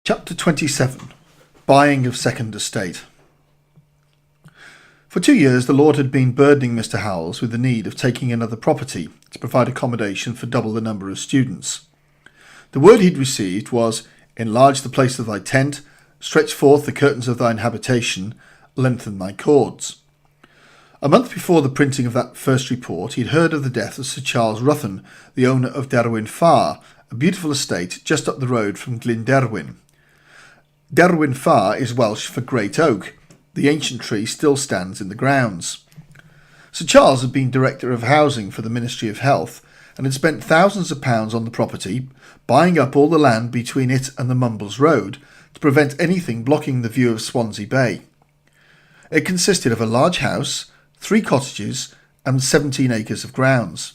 Chapter 27. Buying of Second Estate. For 2 years the Lord had been burdening Mr. Howells with the need of taking another property to provide accommodation for double the number of students. The word he'd received was, "Enlarge the place of thy tent, stretch forth the curtains of thine habitation, lengthen thy cords." A month before the printing of that first report, he'd heard of the death of Sir Charles Ruthyn, the owner of Derwin Far, a beautiful estate just up the road from Glenderwin. Derwin Far is Welsh for great oak. The ancient tree still stands in the grounds. Sir Charles had been Director of Housing for the Ministry of Health and had spent thousands of pounds on the property, buying up all the land between it and the Mumbles Road to prevent anything blocking the view of Swansea Bay. It consisted of a large house, 3 cottages and 17 acres of grounds.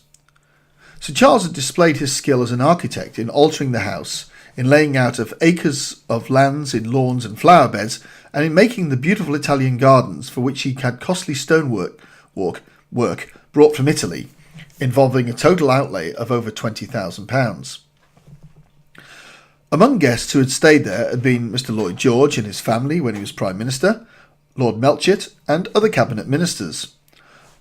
Sir Charles had displayed his skill as an architect in altering the house, in laying out of acres of lands in lawns and flower beds, and in making the beautiful Italian gardens for which he had costly stonework brought from Italy, involving a total outlay of over £20,000. Among guests who had stayed there had been Mr. Lloyd George and his family when he was Prime Minister, Lord Melchett and other cabinet ministers.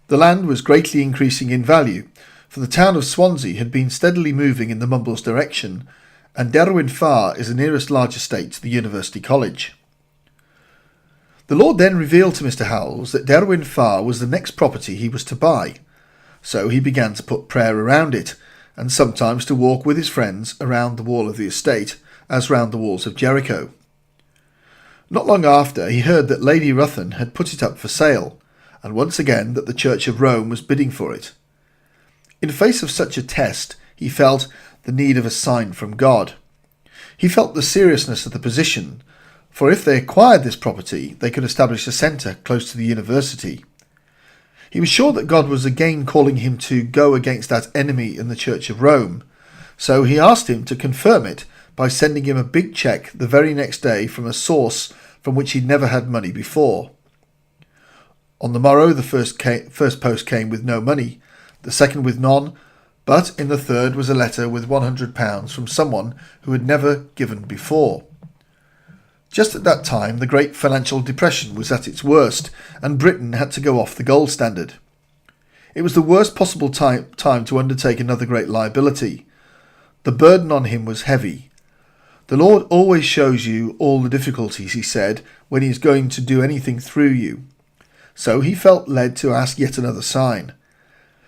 The land was greatly increasing in value, for the town of Swansea had been steadily moving in the Mumbles direction, and Derwin Far is the nearest large estate to the University College. The Lord then revealed to Mr. Howells that Derwin Far was the next property he was to buy, so he began to put prayer around it, and sometimes to walk with his friends around the wall of the estate, as round the walls of Jericho. Not long after, he heard that Lady Ruthyn had put it up for sale, and once again that the Church of Rome was bidding for it. In face of such a test, he felt the need of a sign from God. He felt the seriousness of the position, for if they acquired this property, they could establish a centre close to the university. He was sure that God was again calling him to go against that enemy in the Church of Rome, so he asked him to confirm it by sending him a big cheque the very next day from a source from which he'd never had money before. On the morrow the first post came with no money, the second with none, but in the third was a letter with £100 from someone who had never given before. Just at that time the great financial depression was at its worst, and Britain had to go off the gold standard. It was the worst possible time to undertake another great liability. The burden on him was heavy. The Lord always shows you all the difficulties, he said, when he is going to do anything through you. So he felt led to ask yet another sign.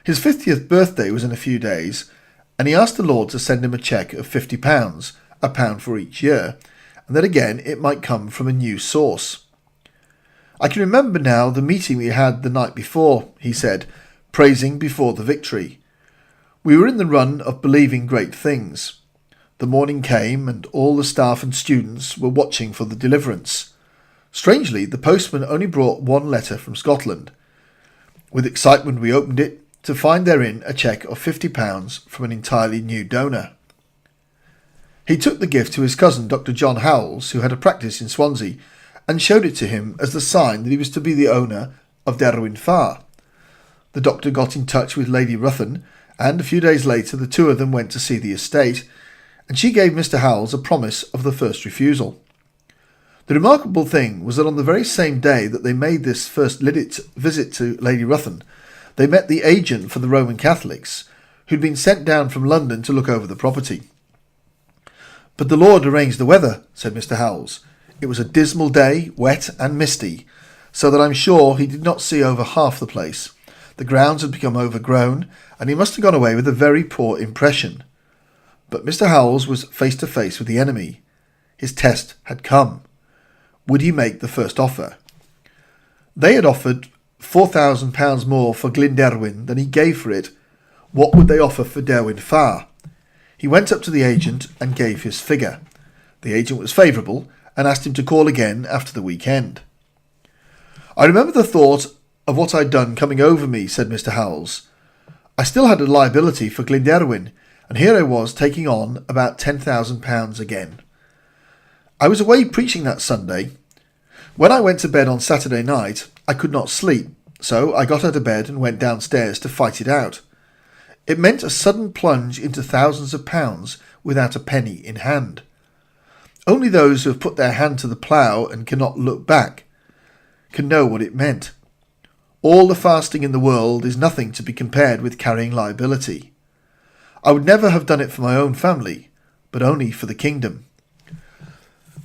His 50th birthday was in a few days, and he asked the Lord to send him a cheque of £50, a pound for each year, and that again it might come from a new source. "I can remember now the meeting we had the night before," he said, praising before the victory. "We were in the run of believing great things. The morning came, and all the staff and students were watching for the deliverance. Strangely, the postman only brought 1 letter from Scotland. With excitement we opened it, to find therein a cheque of £50 from an entirely new donor." He took the gift to his cousin Dr. John Howells, who had a practice in Swansea, and showed it to him as the sign that he was to be the owner of Derwin Far. The doctor got in touch with Lady Ruthyn, and a few days later the two of them went to see the estate, and she gave Mr. Howells a promise of the first refusal. The remarkable thing was that on the very same day that they made this first visit to Lady Ruthyn, they met the agent for the Roman Catholics, who'd been sent down from London to look over the property. "But the Lord arranged the weather," said Mr. Howells. "It was a dismal day, wet and misty, so that I'm sure he did not see over half the place. The grounds had become overgrown, and he must have gone away with a very poor impression." But Mr. Howells was face to face with the enemy. His test had come. Would he make the first offer? They had offered £4,000 more for Glenderwin than he gave for it. What would they offer for Derwin Far? He went up to the agent and gave his figure. The agent was favourable and asked him to call again after the weekend. "I remember the thought of what I'd done coming over me," said Mr. Howells. "I still had a liability for Glenderwin, and here I was taking on about £10,000 again. I was away preaching that Sunday. When I went to bed on Saturday night, I could not sleep, so I got out of bed and went downstairs to fight it out. It meant a sudden plunge into thousands of pounds without a penny in hand. Only those who have put their hand to the plough and cannot look back can know what it meant. All the fasting in the world is nothing to be compared with carrying liability. I would never have done it for my own family, but only for the kingdom.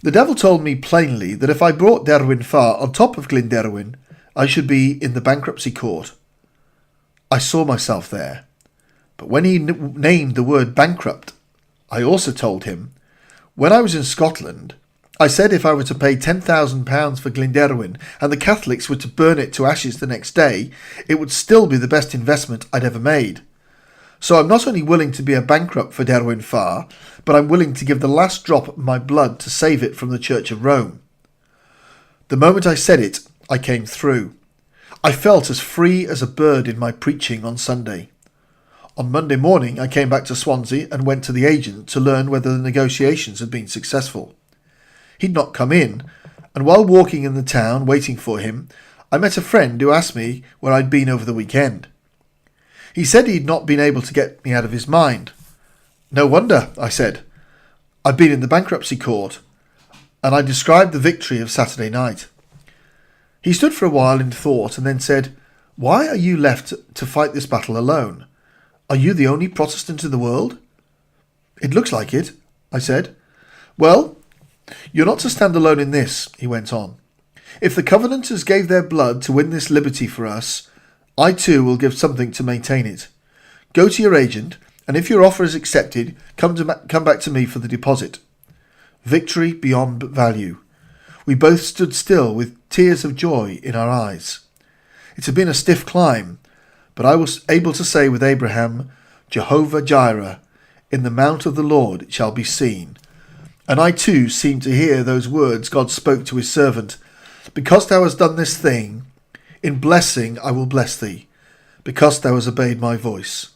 The devil told me plainly that if I brought Derwin Far on top of Glenderwin, I should be in the bankruptcy court. I saw myself there. But when he named the word bankrupt, I also told him, when I was in Scotland, I said if I were to pay £10,000 for Glenderwin and the Catholics were to burn it to ashes the next day, it would still be the best investment I'd ever made. So I'm not only willing to be a bankrupt for Derwin Far, but I'm willing to give the last drop of my blood to save it from the Church of Rome. The moment I said it, I came through. I felt as free as a bird in my preaching on Sunday. On Monday morning I came back to Swansea and went to the agent to learn whether the negotiations had been successful. He'd not come in, and while walking in the town waiting for him, I met a friend who asked me where I'd been over the weekend. He said he'd not been able to get me out of his mind. No wonder, I said. I've been in the bankruptcy court, and I described the victory of Saturday night. He stood for a while in thought and then said, "Why are you left to fight this battle alone? Are you the only Protestant in the world?" "It looks like it," I said. "Well, you're not to stand alone in this," he went on. "If the Covenanters gave their blood to win this liberty for us, I too will give something to maintain it. Go to your agent, and if your offer is accepted, come back to me for the deposit." Victory beyond value. We both stood still with tears of joy in our eyes. It had been a stiff climb, but I was able to say with Abraham, "Jehovah Jireh, in the mount of the Lord it shall be seen." And I too seemed to hear those words God spoke to his servant, "Because thou hast done this thing, in blessing I will bless thee, because thou hast obeyed my voice."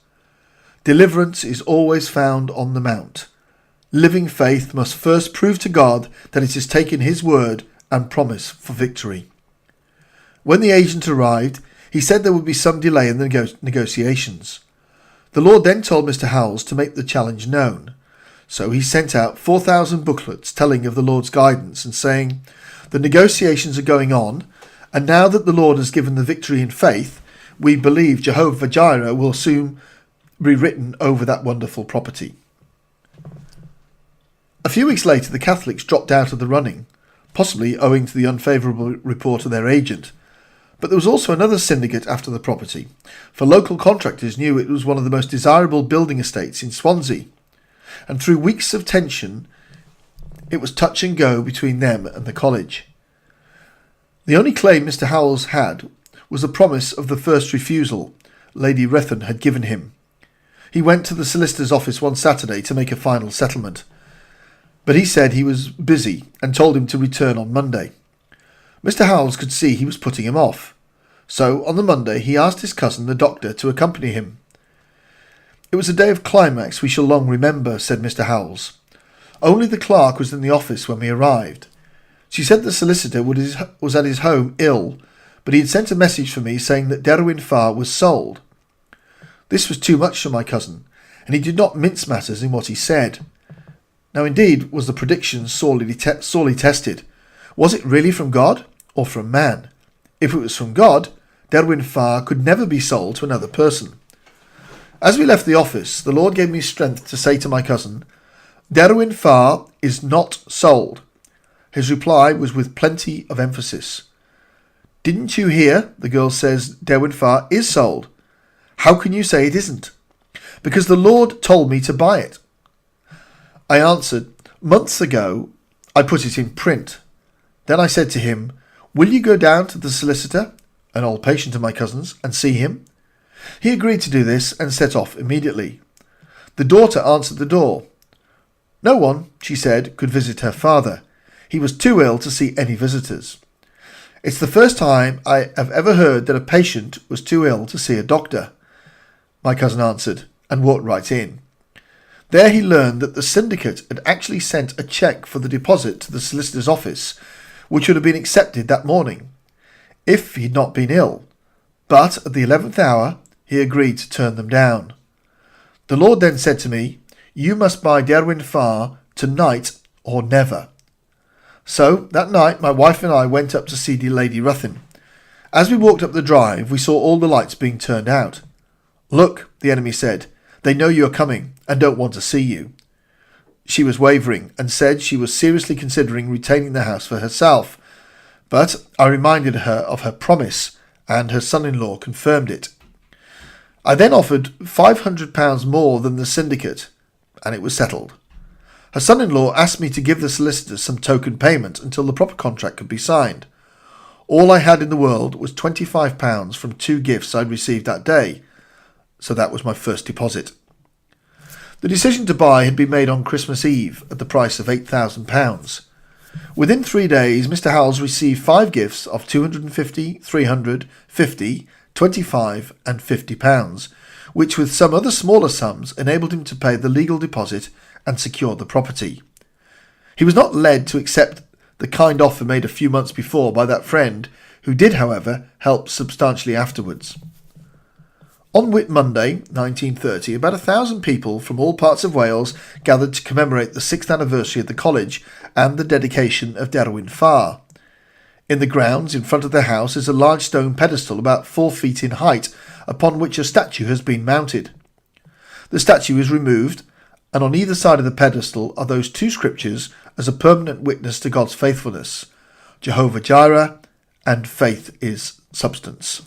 Deliverance is always found on the mount. Living faith must first prove to God that it has taken his word and promise for victory. When the agent arrived, he said there would be some delay in the negotiations. The Lord then told Mr. Howells to make the challenge known. So he sent out 4,000 booklets telling of the Lord's guidance and saying, "The negotiations are going on, and now that the Lord has given the victory in faith, we believe Jehovah Jireh will soon be written over that wonderful property." A few weeks later, the Catholics dropped out of the running, possibly owing to the unfavourable report of their agent. But there was also another syndicate after the property, for local contractors knew it was one of the most desirable building estates in Swansea, and through weeks of tension, it was touch and go between them and the college. The only claim Mr. Howells had was the promise of the first refusal Lady Rethan had given him. He went to the solicitor's office one Saturday to make a final settlement, but he said he was busy and told him to return on Monday. Mr. Howells could see he was putting him off, so on the Monday he asked his cousin, the doctor, to accompany him. "It was a day of climax we shall long remember," said Mr. Howells. "Only the clerk was in the office when we arrived. She said the solicitor was at his home ill, but he had sent a message for me saying that Derwin Far was sold." This was too much for my cousin, and he did not mince matters in what he said. Now indeed was the prediction sorely tested. Was it really from God or from man? If it was from God, Derwin Far could never be sold to another person. As we left the office, the Lord gave me strength to say to my cousin, "Derwin Far is not sold." His reply was with plenty of emphasis. "Didn't you hear? The girl says Derwin Far is sold. How can you say it isn't?" "Because the Lord told me to buy it." I answered, "Months ago I put it in print." Then I said to him, "Will you go down to the solicitor," an old patient of my cousin's, "and see him?" He agreed to do this and set off immediately. The daughter answered the door. No one, she said, could visit her father. He was too ill to see any visitors. "It's the first time I have ever heard that a patient was too ill to see a doctor," my cousin answered, and walked right in. There he learned that the syndicate had actually sent a cheque for the deposit to the solicitor's office, which would have been accepted that morning, if he had not been ill. But at the 11th hour, he agreed to turn them down. The Lord then said to me, "You must buy Derwin Far tonight or never." So, that night, my wife and I went up to see Lady Ruthyn. As we walked up the drive, we saw all the lights being turned out. "Look," the enemy said, "they know you are coming and don't want to see you." She was wavering and said she was seriously considering retaining the house for herself, but I reminded her of her promise, and her son-in-law confirmed it. I then offered £500 more than the syndicate, and it was settled. Her son-in-law asked me to give the solicitors some token payment until the proper contract could be signed. All I had in the world was £25 from 2 gifts I'd received that day, so that was my first deposit. The decision to buy had been made on Christmas Eve at the price of £8,000. Within 3 days, Mr. Howells received 5 gifts of £250, £300, £50, £25 and £50, which with some other smaller sums enabled him to pay the legal deposit and secure the property. He was not led to accept the kind offer made a few months before by that friend, who did, however, help substantially afterwards. On Whit Monday, 1930, about 1,000 people from all parts of Wales gathered to commemorate the 6th anniversary of the college and the dedication of Derwent Fawr. In the grounds in front of the house is a large stone pedestal about 4 feet in height, upon which a statue has been mounted. The statue is removed, and on either side of the pedestal are those 2 scriptures as a permanent witness to God's faithfulness: Jehovah Jireh and faith is substance.